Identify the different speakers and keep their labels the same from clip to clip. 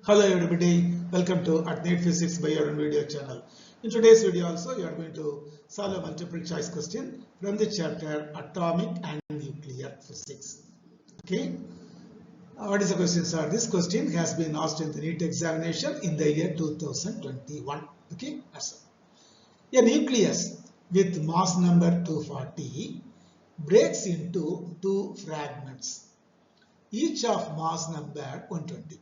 Speaker 1: Hello everybody, welcome to Adnate Physics by Arun video channel. In today's video also you are going to solve a multiple choice question from the chapter Atomic and Nuclear Physics. Okay, what is the question, sir? This question has been asked in the NEET examination in the year 2021. Okay, that's all. A nucleus with mass number 240 breaks into two fragments, each of mass number 120.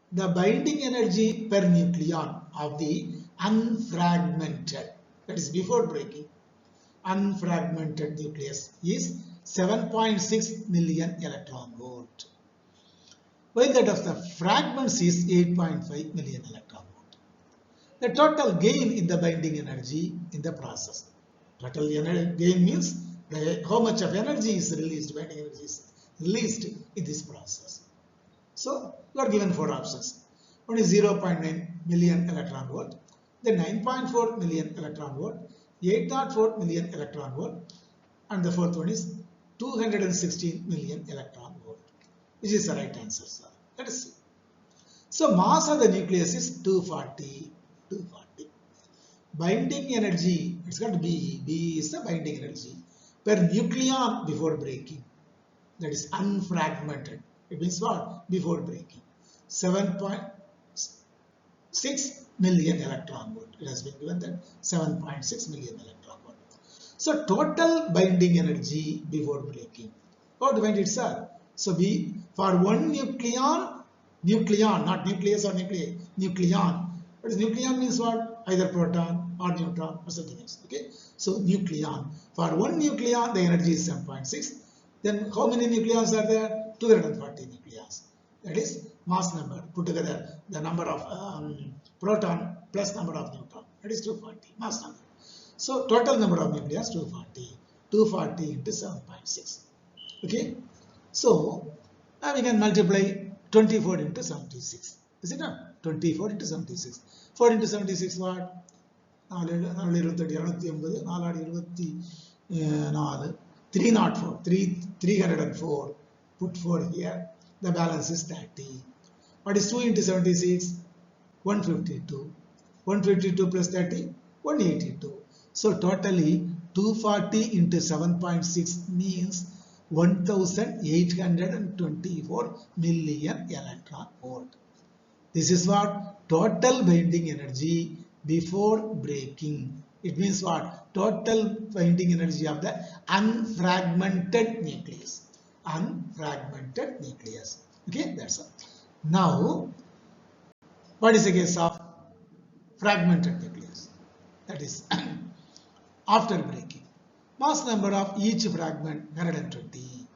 Speaker 1: The binding energy per nucleon of the unfragmented, that is before breaking, unfragmented nucleus is 7.6 million electron volt, while that of the fragments is 8.5 million electron volt. The total gain in the binding energy in the process. Total gain means how much of energy is released, binding energy is released in this process. So, you are given four options. One is 0.9 million electron volt, then 9.4 million electron volt, 8.4 million electron volt, and the fourth one is 216 million electron volt, which is the right answer, sir. Let us see. So, mass of the nucleus is 240. Binding energy, it's got B. B is the binding energy per nucleon before breaking. That is unfragmented. It means what? Before breaking. 7.6 million electron volt. It has been given that 7.6 million electron volt. So total binding energy before breaking. How to find it, sir? So B, for one nucleon, not nucleus or nucleon. What is nucleon means what? Either proton or neutron or something else. Okay. So nucleon. For one nucleon, the energy is 7.6. Then how many nucleons are there? 240 nucleons. That is mass number. Put together the number of proton plus number of neutron. That is 240 mass number. So total number of nucleons 240. 240 into 7.6. Okay. So now we can multiply 24 into 76. Is it not? 24 into 76. 4 into 76 what? 304. Put 4 here. The balance is 30. What is 2 into 76? 152. 152 plus 30? 182. So totally 240 into 7.6 means 1824 million electron volt. This is what? Total binding energy before breaking. It means what? Total binding energy of the unfragmented nucleus. Unfragmented nucleus. Okay, that's all. Now, what is the case of fragmented nucleus? That is after breaking. Mass number of each fragment 120.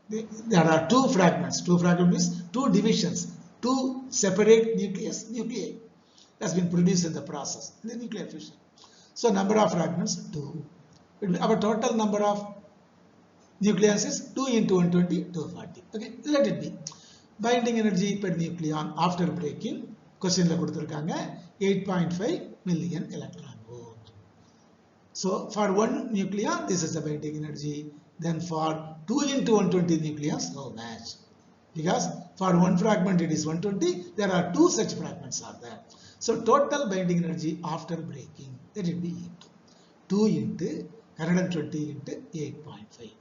Speaker 1: There are two fragments. Two fragments means two divisions. Two separate nuclei has been produced in the process, in the nuclear fission. So number of fragments 2. Our total number of nucleons is 2 into 120, 240. Okay, let it be. Binding energy per nucleon after breaking, question la kuduthirukanga 8.5 million electron volt. So for one nucleon, this is the binding energy. Then for 2 into 120 nucleons, how much? Because for one fragment it is 120, there are two such fragments are there. So total binding energy after breaking, let it be into 2 into 120 into 8.5.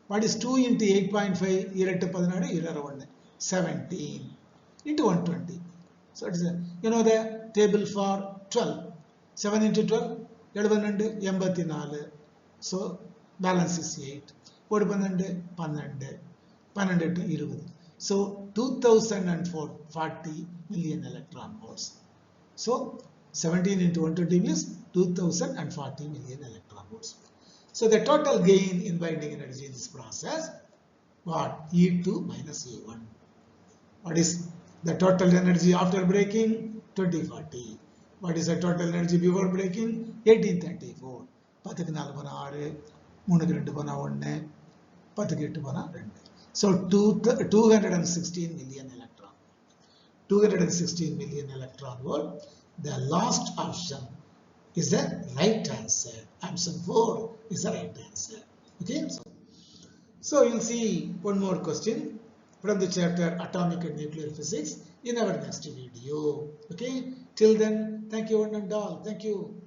Speaker 1: What is 2 into 8.5? 17 into 120. So it is the table for 12. 7 into 12, 84. So balance is 8. 12 to 20. So 2040 million electron volts. So 17 into 120 means 2040 million electron volts. So the total gain in binding energy in this process, what? E2 minus E1. What is the total energy after breaking? 2040. What is the total energy before breaking? 1834. 14 So 216 million electron. 216 million electron volt. The last option is the right answer. Option 4 is the right answer. Okay. So you'll see one more question. from the chapter Atomic and Nuclear Physics in our next video. Okay, till then, thank you one and all. Thank you.